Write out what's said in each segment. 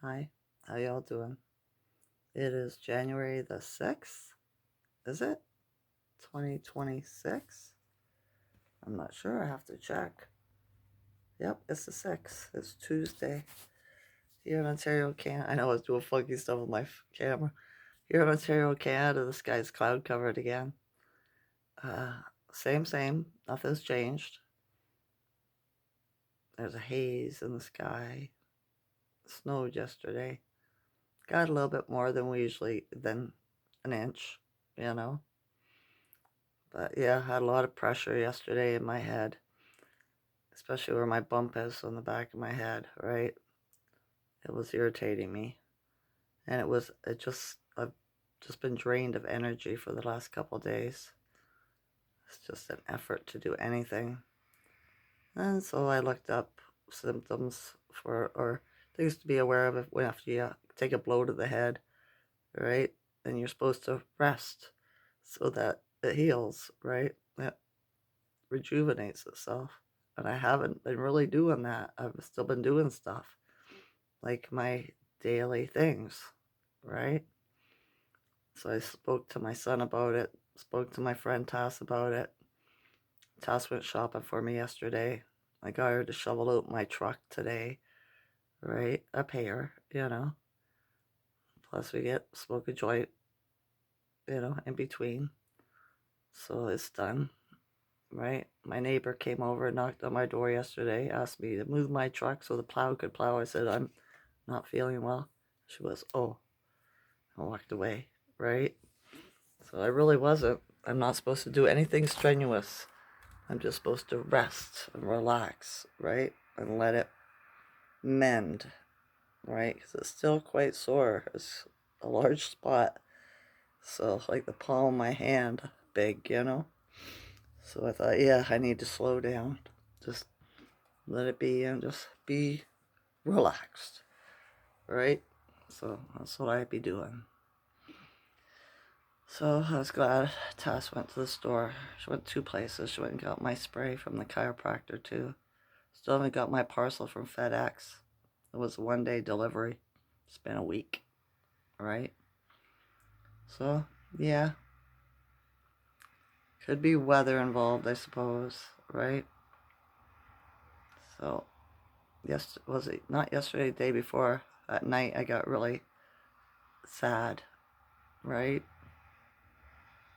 Hi, how y'all doing? It is January the 6th, is it? 2026? I'm not sure, I have to check. Yep, it's the 6th. It's Tuesday. Here in Ontario, Canada. I know I was doing funky stuff with my camera. Here in Ontario, Canada, the sky's cloud covered again. Uh, same, nothing's changed. There's a haze in the sky. It snowed yesterday. Got a little bit more than an inch, you know. But yeah, I had a lot of pressure yesterday in my head, especially where my bump is on the back of my head, right? It was irritating me. And I've just been drained of energy for the last couple of days. It's just an effort to do anything. And so I looked up symptoms or things to be aware of when after you take a blow to the head, right? And you're supposed to rest so that it heals, right? It rejuvenates itself. And I haven't been really doing that. I've still been doing stuff like my daily things, right? So I spoke to my son about it, spoke to my friend Tass about it. Tass went shopping for me yesterday. I got her to shovel out my truck today, right? I pay her, you know. Plus we get smoke a joint, in between. So it's done, right? My neighbor came over and knocked on my door yesterday, asked me to move my truck so the plow could plow. I said, I'm not feeling well. She was, oh, I walked away, right? So I really wasn't. I'm not supposed to do anything strenuous. I'm just supposed to rest and relax, right? And let it mend, right? Because it's still quite sore. It's a large spot. So, like the palm of my hand, big, you know? So I thought, yeah, I need to slow down. Just let it be and just be relaxed, right? So that's what I'd be doing. So I was glad Tass went to the store. She went 2 places. She went and got my spray from the chiropractor too. Still haven't got my parcel from FedEx. It was a 1-day delivery. It's been a week, right? So yeah, could be weather involved, I suppose, right? So yes, was it not yesterday? The day before at night, I got really sad, right?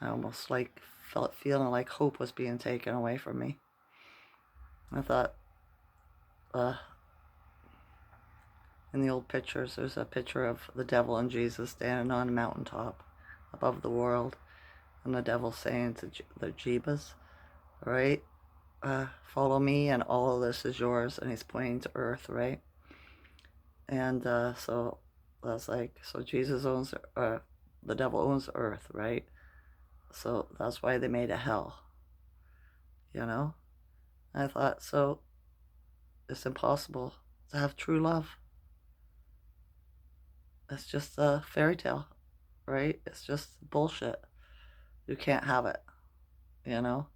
I almost like felt feeling like hope was being taken away from me. I thought, uh, in the old pictures, there's a picture of the devil and Jesus standing on a mountaintop above the world, and the devil saying to the Jebus, right, follow me and all of this is yours, and he's pointing to earth, right? And so I was like, so Jesus owns, the devil owns earth, right? So that's why they made a hell, you know? And I thought, so it's impossible to have true love. It's just a fairy tale, right? It's just bullshit. You can't have it, you know?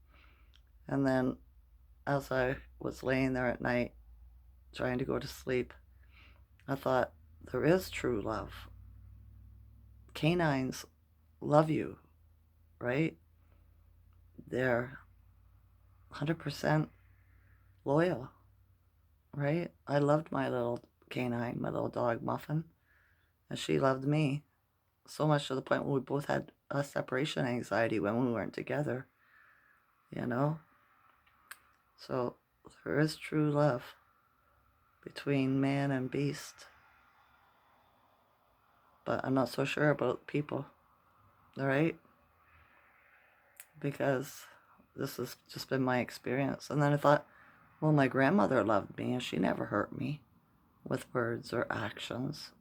And then as I was laying there at night trying to go to sleep, I thought, there is true love. Canines love you, right? They're 100% loyal, right? I loved my little canine, my little dog Muffin, and she loved me so much to the point where we both had a separation anxiety when we weren't together, you know? So there is true love between man and beast. But I'm not so sure about people, all right? Because this has just been my experience. And then I thought, well, my grandmother loved me and she never hurt me with words or actions,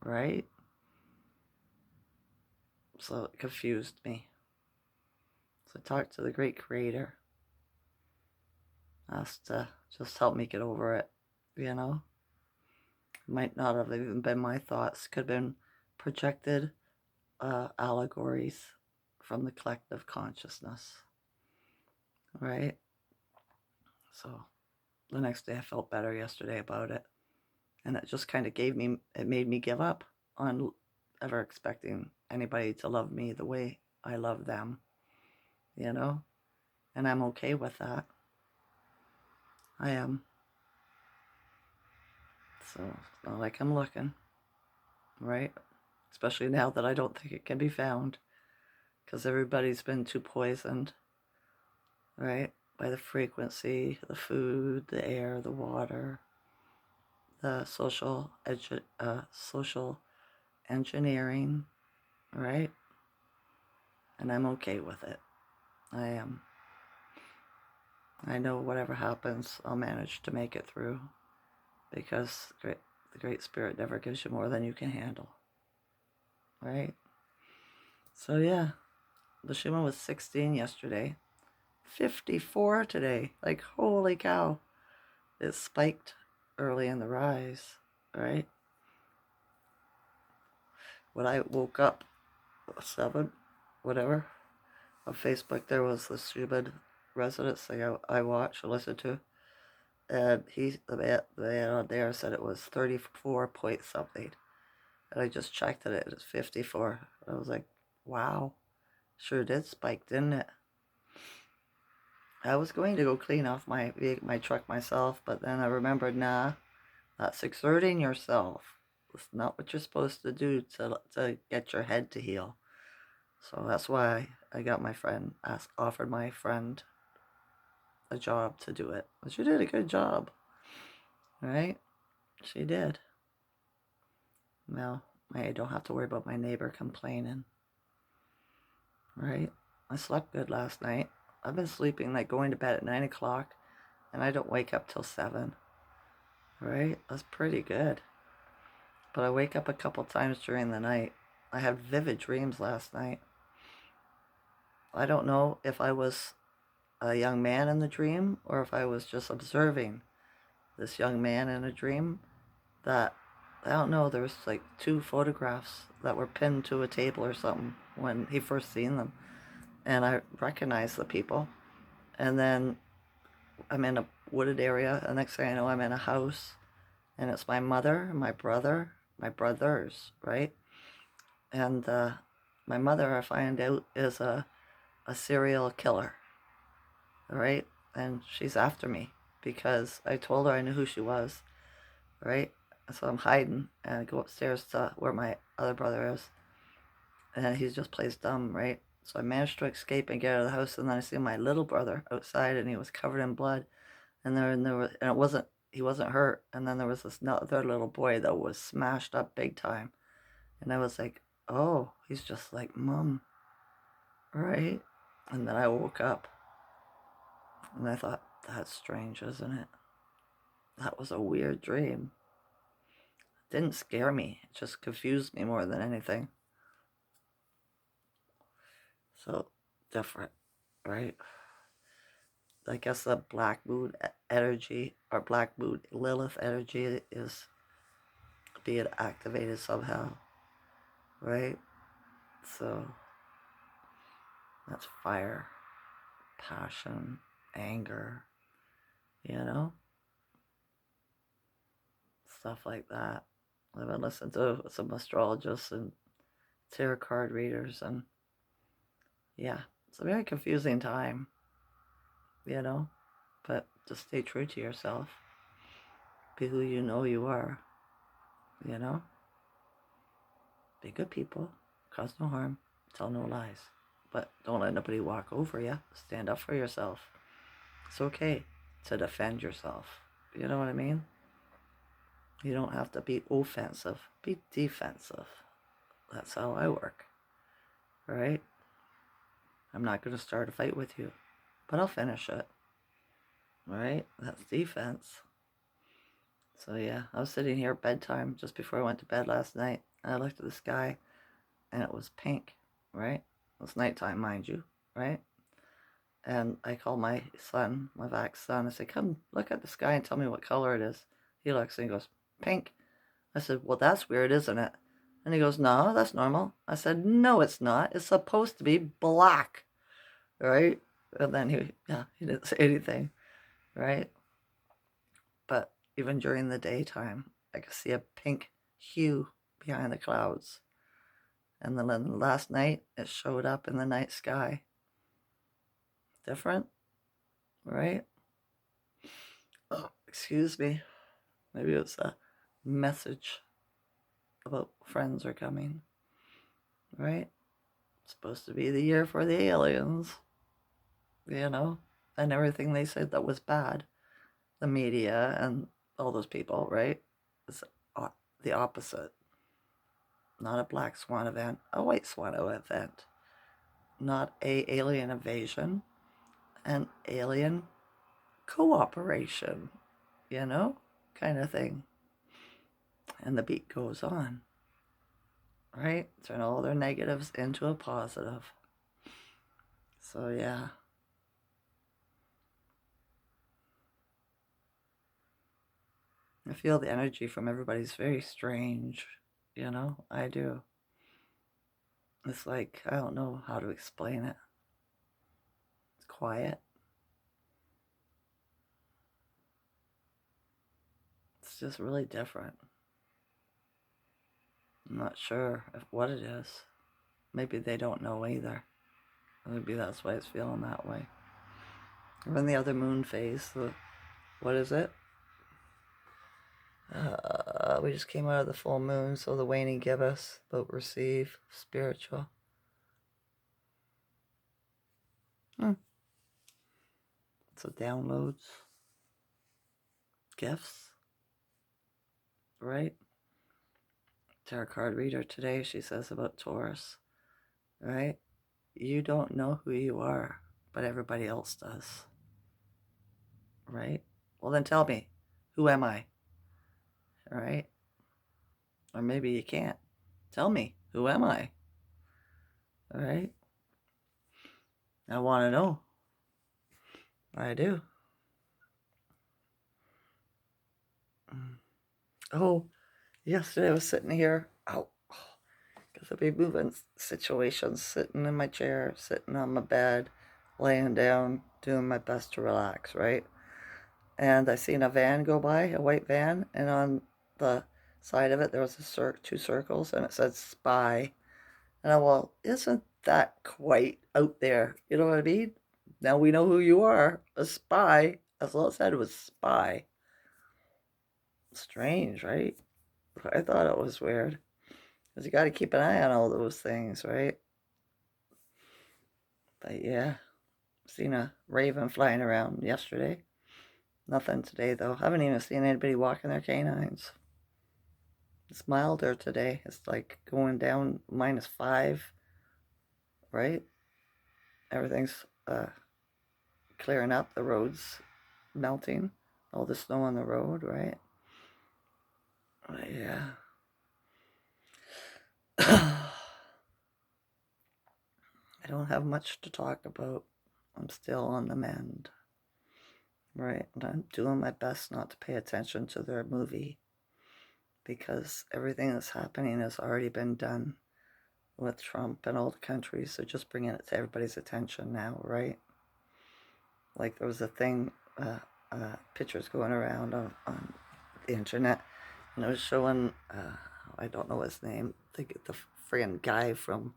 right? So it confused me. So I talked to the great creator, asked to just help me get over it, you know? Might not have even been my thoughts, could have been projected allegories from the collective consciousness, right? So the next day I felt better yesterday about it. And it just kind of made me give up on ever expecting anybody to love me the way I love them, you know? And I'm okay with that. I am. So it's not like I'm looking, right? Especially now that I don't think it can be found, because everybody's been too poisoned, right? By the frequency, the food, the air, the water, the social engineering, right? And I'm okay with it. I am. I know whatever happens, I'll manage to make it through, because the Great Spirit never gives you more than you can handle, right? So yeah, the Schuman was 16 yesterday, 54 today. Like, holy cow. It spiked early in the rise, right? When I woke up, 7, whatever, on Facebook, there was the Schuman residence thing I watch or listen to. And the man on there said it was 34 point something. And I just checked it was 54. I was like, wow, sure did spike, didn't it? I was going to go clean off my truck myself, but then I remembered, nah, that's exerting yourself. It's not what you're supposed to do to get your head to heal. So that's why I got my friend, offered my friend a job to do it. And she did a good job, right? She did. Now, I don't have to worry about my neighbor complaining, right? I slept good last night. I've been sleeping, like going to bed at 9 o'clock, and I don't wake up till 7, right? That's pretty good. But I wake up a couple times during the night. I had vivid dreams last night. I don't know if I was a young man in the dream or if I was just observing this young man in a dream that, I don't know, there was like 2 photographs that were pinned to a table or something when he first seen them. And I recognized the people. And then I'm in a wooded area. The next thing I know, I'm in a house. And it's my mother, my brother, my brothers, right? And my mother, I find out, is a serial killer, right? And she's after me because I told her I knew who she was, right? So I'm hiding, and I go upstairs to where my other brother is, and he just plays dumb, right? So I managed to escape and get out of the house, and then I see my little brother outside, and he was covered in blood, and he wasn't hurt, and then there was this other little boy that was smashed up big time, and I was like, oh, he's just like Mom, right? And then I woke up, and I thought, that's strange, isn't it? That was a weird dream. It didn't scare me, it just confused me more than anything. So, different, right? I guess the black moon energy, or black moon Lilith energy, is being activated somehow, right? So, that's fire, passion, anger, you know? Stuff like that. I've been listening to some astrologists and tarot card readers, and yeah, it's a very confusing time, you know? But just stay true to yourself. Be who you know you are, you know? Be good people, cause no harm, tell no lies. But don't let nobody walk over you. Stand up for yourself. It's okay to defend yourself. You know what I mean? You don't have to be offensive. Be defensive. That's how I work. Right? I'm not going to start a fight with you, but I'll finish it. Right? That's defense. So yeah, I was sitting here at bedtime just before I went to bed last night, and I looked at the sky, and it was pink, right? It was nighttime, mind you, right? And I called my son, my vax son. I said, come look at the sky and tell me what color it is. He looks and he goes, pink. I said, well, that's weird, isn't it? And he goes, no, that's normal. I said, no, it's not. It's supposed to be black, right? And then he didn't say anything, right? But even during the daytime, I could see a pink hue behind the clouds. And then last night, it showed up in the night sky. Different, right? Oh, excuse me. Maybe it's a message about friends are coming, right? It's supposed to be the year for the aliens, and everything they said that was bad. The media and all those people, right? It's the opposite. Not a black swan event, a white swan event. Not a alien invasion, an alien cooperation, kind of thing. And the beat goes on, right? Turn all their negatives into a positive. So, yeah. I feel the energy from everybody's very strange, I do. It's like, I don't know how to explain it. It's quiet. It's just really different. I'm not sure what it is. Maybe they don't know either. Maybe that's why it's feeling that way. We're in the other moon phase. What is it? We just came out of the full moon, so the waning gibbous, but receive spiritual. So downloads, gifts, right? Tarot card reader today, she says about Taurus, right? You don't know who you are, but everybody else does, right? Well, then tell me, who am I, right? Or maybe you can't. Tell me, who am I, all right? I want to know. I do. Oh, yesterday I was sitting here. Oh, because of a moving situation, sitting in my chair, sitting on my bed, laying down, doing my best to relax, right? And I seen a van go by, a white van, and on the side of it there was two circles, and it said spy. And well, isn't that quite out there? You know what I mean? Now we know who you are, a spy. That's all it said was spy. Strange, right? I thought it was weird. Because you got to keep an eye on all those things, right? But yeah, seen a raven flying around yesterday. Nothing today, though. Haven't even seen anybody walking their canines. It's milder today. It's like going down -5, right? Everything's clearing up. The road's melting. All the snow on the road, right? But yeah. I don't have much to talk about. I'm still on the mend, right? And I'm doing my best not to pay attention to their movie because everything that's happening has already been done with Trump and all the countries. So just bringing it to everybody's attention now, right? Like there was a thing, pictures going around on the internet, and it was showing, I don't know his name, the friggin' guy from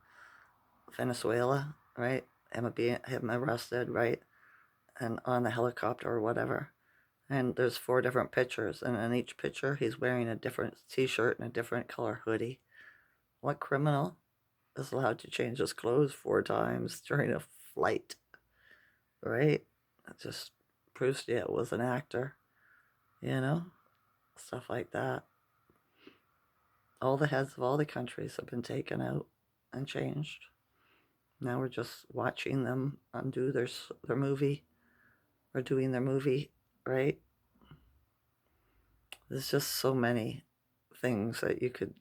Venezuela, right? Him arrested, right? And on the helicopter or whatever. And there's 4 different pictures, and in each picture he's wearing a different t-shirt and a different color hoodie. What criminal is allowed to change his clothes 4 times during a flight, right? It just proves to you it was an actor, stuff like that. All the heads of all the countries have been taken out and changed. Now we're just watching them undo their movie, or doing their movie, right? There's just so many things that you could,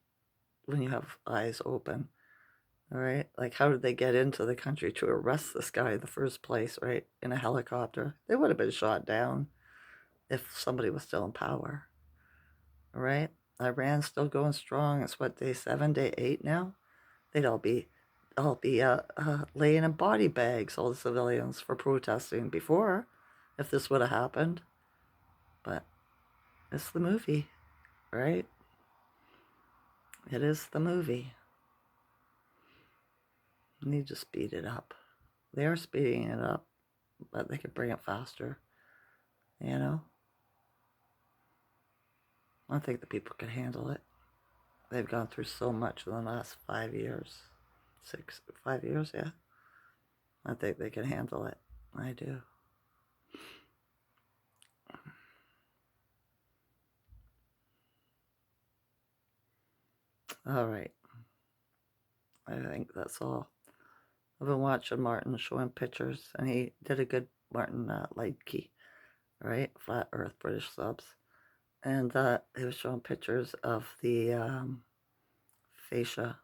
when you have eyes open, all right? Like, how did they get into the country to arrest this guy in the first place, right? In a helicopter. They would have been shot down if somebody was still in power, all right? Iran's still going strong. It's what, day 7, day 8 now? They'd all be laying in body bags, all the civilians, for protesting before, if this would have happened. But it's the movie, right? It is the movie. You need to speed it up. They are speeding it up, but they could bring it faster, you know? I think the people can handle it. They've gone through so much in the last 5 years. 5 years, yeah. I think they can handle it. I do. All right. I think that's all. I've been watching Martin showing pictures, and he did a good Martin Lightke, right? Flat Earth British subs. And he was showing pictures of the fascia,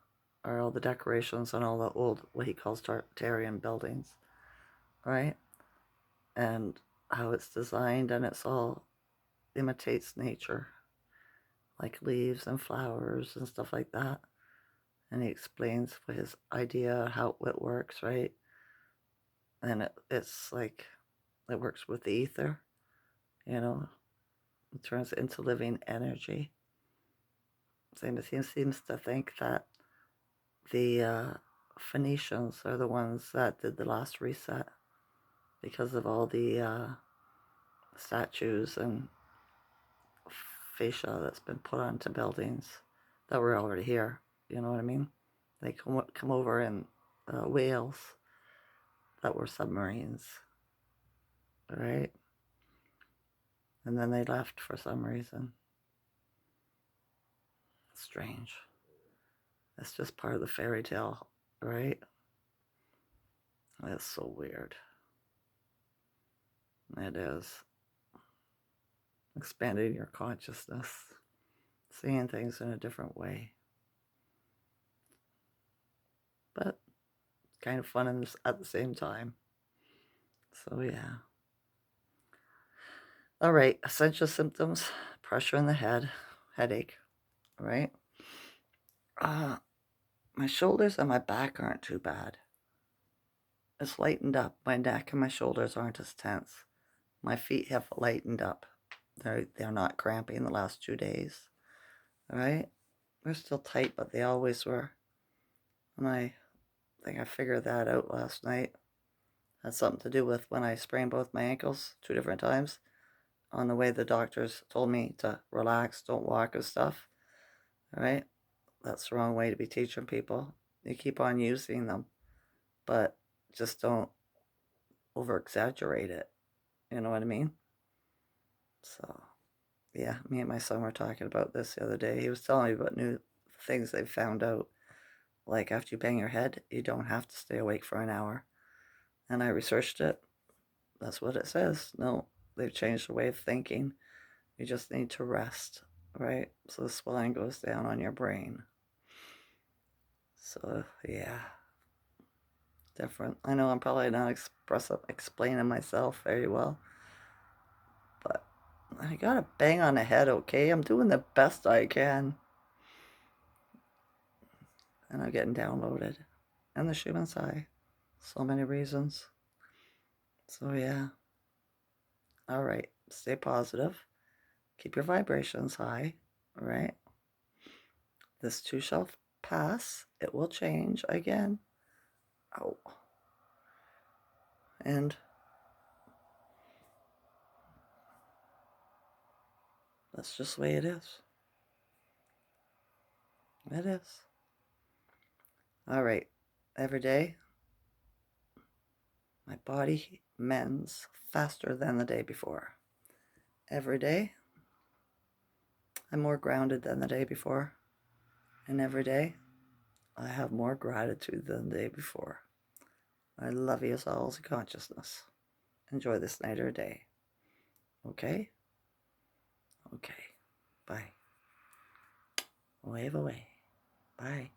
or all the decorations on all the old, what he calls Tartarian buildings, right? And how it's designed, and it's all imitates nature, like leaves and flowers and stuff like that. And he explains his idea, how it works, right? And it's like, it works with the ether, you know, it turns it into living energy. Same as he seems to think that the Phoenicians are the ones that did the last reset because of all the statues and fascia that's been put onto buildings that were already here. You know what I mean? They come over in whales that were submarines, right? And then they left for some reason. Strange. It's just part of the fairy tale, right? That's so weird. It is. Expanding your consciousness, seeing things in a different way. But kind of fun at the same time. So, yeah. All right, essential symptoms: pressure in the head, headache, right? My shoulders and my back aren't too bad. It's lightened up. My neck and my shoulders aren't as tense. My feet have lightened up. They're not cramping the last 2 days, all right? They're still tight, but they always were. And I think I figured that out last night. Had something to do with when I sprained both my ankles 2 different times. On the way, the doctors told me to relax, don't walk and stuff. All right? That's the wrong way to be teaching people. You keep on using them, but just don't over exaggerate it. You know what I mean? So, yeah, me and my son were talking about this the other day. He was telling me about new things they've found out. Like after you bang your head, you don't have to stay awake for an hour. And I researched it. That's what it says. No, they've changed the way of thinking. You just need to rest, right? So the swelling goes down on your brain. So, yeah. Different. I know I'm probably not explaining myself very well, but I got a bang on the head, okay? I'm doing the best I can. And I'm getting downloaded. And the Schuman's high. So many reasons. So, yeah. All right. Stay positive. Keep your vibrations high, all right? This too shall pass. It will change again. Oh. And that's just the way it is. It is. All right. Every day, my body mends faster than the day before. Every day, I'm more grounded than the day before. And every day, I have more gratitude than the day before. I love you all as a consciousness. Enjoy this night or day. Okay? Okay. Bye. Wave away. Bye.